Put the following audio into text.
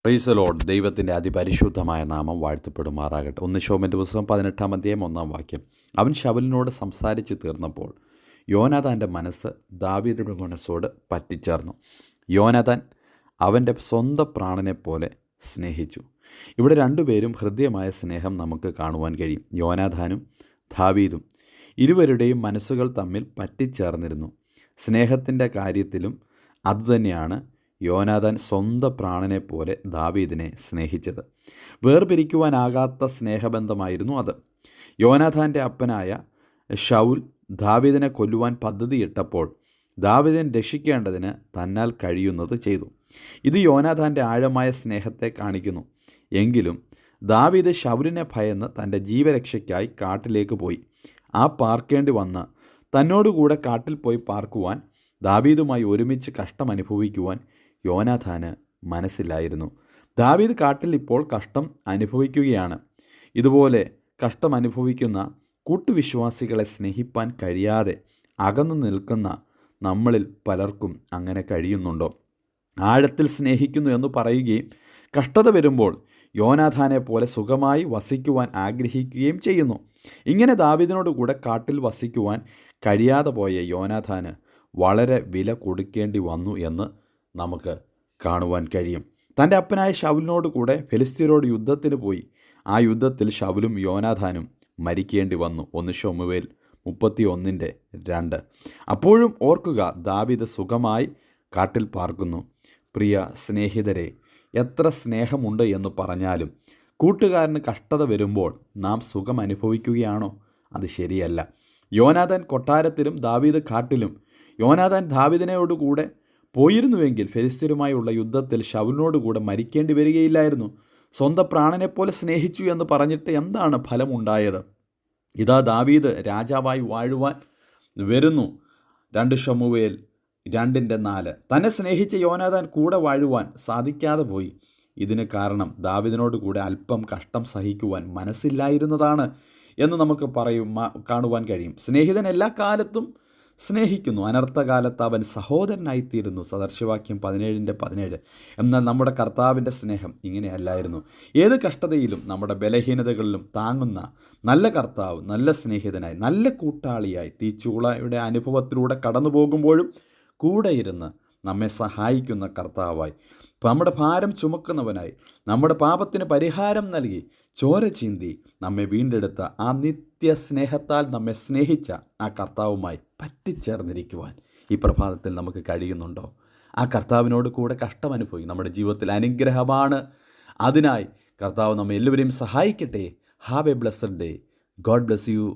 Praise the Lord. ദൈവത്തിൻ്റെ അതിപരിശുദ്ധമായ നാമം വാഴ്ത്തപ്പെടുമാറാകട്ടെ. 1 ശമൂവേലിൻ്റെ പുസ്തകം 18-ാം അധ്യായം 1-ാം വാക്യം. അവൻ ശൗലിനോട് സംസാരിച്ച് തീർന്നപ്പോൾ യോനാഥാൻ്റെ മനസ്സ് ദാവീദിന്റെ മനസ്സോട് പറ്റിച്ചേർന്നു. യോനാഥാൻ അവൻ്റെ സ്വന്തം പ്രാണനെപ്പോലെ സ്നേഹിച്ചു. ഇവിടെ രണ്ടുപേരും ഹൃദ്യമായ സ്നേഹം നമുക്ക് കാണുവാൻ കഴിയും. യോനാഥാനും ദാവീദും ഇരുവരുടെയും മനസ്സുകൾ തമ്മിൽ പറ്റിച്ചേർന്നിരുന്നു. സ്നേഹത്തിൻ്റെ കാര്യത്തിലും അതുതന്നെയാണ് യോനാഥാൻ സ്വന്തം പ്രാണനെപ്പോലെ ദാവീദിനെ സ്നേഹിച്ചത്. വേർപിരിക്കുവാനാകാത്ത സ്നേഹബന്ധമായിരുന്നു അത്. യോനാഥാൻ്റെ അപ്പനായ ശൗൽ ദാവീദിനെ കൊല്ലുവാൻ പദ്ധതിയിട്ടപ്പോൾ ദാവീദിനെ രക്ഷിക്കേണ്ടതിന് തന്നാൽ കഴിയുന്നത് ചെയ്തു. ഇത് യോനാഥാൻ്റെ ആഴമായ സ്നേഹത്തെ കാണിക്കുന്നു. എങ്കിലും ദാവീദ് ശൗലിനെ ഭയന്ന് തൻ്റെ ജീവരക്ഷയ്ക്കായി കാട്ടിലേക്ക് പോയി. ആ പാർക്കേണ്ടി വന്ന് തന്നോടുകൂടെ കാട്ടിൽ പോയി പാർക്കുവാൻ, ദാവീദുമായി ഒരുമിച്ച് കഷ്ടമനുഭവിക്കുവാൻ യോനാഥാന് മനസ്സിലായിരുന്നു. ദാവീദ് കാട്ടിൽ ഇപ്പോൾ കഷ്ടം അനുഭവിക്കുകയാണ്. ഇതുപോലെ കഷ്ടമനുഭവിക്കുന്ന കൂട്ടുവിശ്വാസികളെ സ്നേഹിപ്പാൻ കഴിയാതെ അകന്നു നിൽക്കുന്ന നമ്മളിൽ പലർക്കും അങ്ങനെ കഴിയുന്നുണ്ടോ? ആഴത്തിൽ സ്നേഹിക്കുന്നു എന്ന് പറയുകയും കഷ്ടത വരുമ്പോൾ യോനാഥാനെ പോലെ സുഖമായി വസിക്കുവാൻ ആഗ്രഹിക്കുകയും ചെയ്യുന്നു. ഇങ്ങനെ ദാവീദിനോടുകൂടെ കാട്ടിൽ വസിക്കുവാൻ കഴിയാതെ പോയ യോനാഥാന് വളരെ വില കൊടുക്കേണ്ടി വന്നു എന്ന് നമുക്ക് കാണുവാൻ കഴിയും. തൻ്റെ അപ്പനായ ശൗലിനോട് കൂടെ ഫെലിസ്ത്യരോട് യുദ്ധത്തിന് പോയി. ആ യുദ്ധത്തിൽ ശൗലും യോനാഥാനും മരിക്കേണ്ടി വന്നു. 1 ശമൂവേൽ 31:2. അപ്പോഴും ഓർക്കുക, ദാവീദ് സുഖമായി കാട്ടിൽ പാർക്കുന്നു. പ്രിയ സ്നേഹിതരെ, എത്ര സ്നേഹമുണ്ട് എന്ന് പറഞ്ഞാലും കൂട്ടുകാരന് കഷ്ടത വരുമ്പോൾ നാം സുഖം അനുഭവിക്കുകയാണോ? അത് ശരിയല്ല. യോനാഥാൻ കൊട്ടാരത്തിലും ദാവീദ് കാട്ടിലും. യോനാഥാൻ ദാവീദിനോടുകൂടെ പോയിരുന്നുവെങ്കിൽ ഫെലിസ്ത്യരുമായുള്ള യുദ്ധത്തിൽ ശൗലിനോടുകൂടെ മരിക്കേണ്ടി വരികയില്ലായിരുന്നു. സ്വന്തം പ്രാണനെപ്പോലെ സ്നേഹിച്ചു എന്ന് പറഞ്ഞിട്ട് എന്താണ് ഫലമുണ്ടായത്? ഇതാ ദാവീദ് രാജാവായി വാഴുവാൻ വരുന്നു. 2 ശമൂവേൽ 2:4. തന്നെ സ്നേഹിച്ച യോനാഥാൻ കൂടെ വാഴുവാൻ സാധിക്കാതെ പോയി. ഇതിന് കാരണം ദാവീദിനോടുകൂടെ അല്പം കഷ്ടം സഹിക്കുവാൻ മനസ്സില്ലായിരുന്നതാണ് എന്ന് നമുക്ക് കാണുവാൻ കഴിയും. സ്നേഹിതൻ എല്ലാ കാലത്തും സ്നേഹിക്കുന്നു, അനർത്ഥകാലത്ത് അവൻ സഹോദരനായിത്തീരുന്നു. സദൃശവാക്യം 17:17. എന്നാൽ നമ്മുടെ കർത്താവിൻ്റെ സ്നേഹം ഇങ്ങനെയല്ലായിരുന്നു. ഏത് കഷ്ടതയിലും നമ്മുടെ ബലഹീനതകളിലും താങ്ങുന്ന നല്ല കർത്താവ്, നല്ല സ്നേഹിതനായി, നല്ല കൂട്ടാളിയായി, തീച്ചൂളയുടെ അനുഭവത്തിലൂടെ കടന്നു പോകുമ്പോഴും കൂടെ ഇരുന്ന് നമ്മെ സഹായിക്കുന്ന കർത്താവായി, നമ്മുടെ ഭാരം ചുമക്കുന്നവനായി, നമ്മുടെ പാപത്തിന് പരിഹാരം നൽകി ചോര ചിന്തി നമ്മെ വീണ്ടെടുത്ത ആ നിത്യസ്നേഹത്താൽ നമ്മെ സ്നേഹിച്ച ആ കർത്താവുമായി പറ്റിച്ചേർന്നിരിക്കുവാൻ ഈ പ്രഭാതത്തിൽ നമുക്ക് കഴിയുന്നുണ്ടോ? ആ കർത്താവിനോട് കൂടെ കഷ്ടമനുഭവിക്കും. നമ്മുടെ ജീവിതത്തിൽ അനുഗ്രഹമാണ്. അതിനായി കർത്താവ് നമ്മെ എല്ലാവരെയും സഹായിക്കട്ടെ. Have A blessed day. God bless you.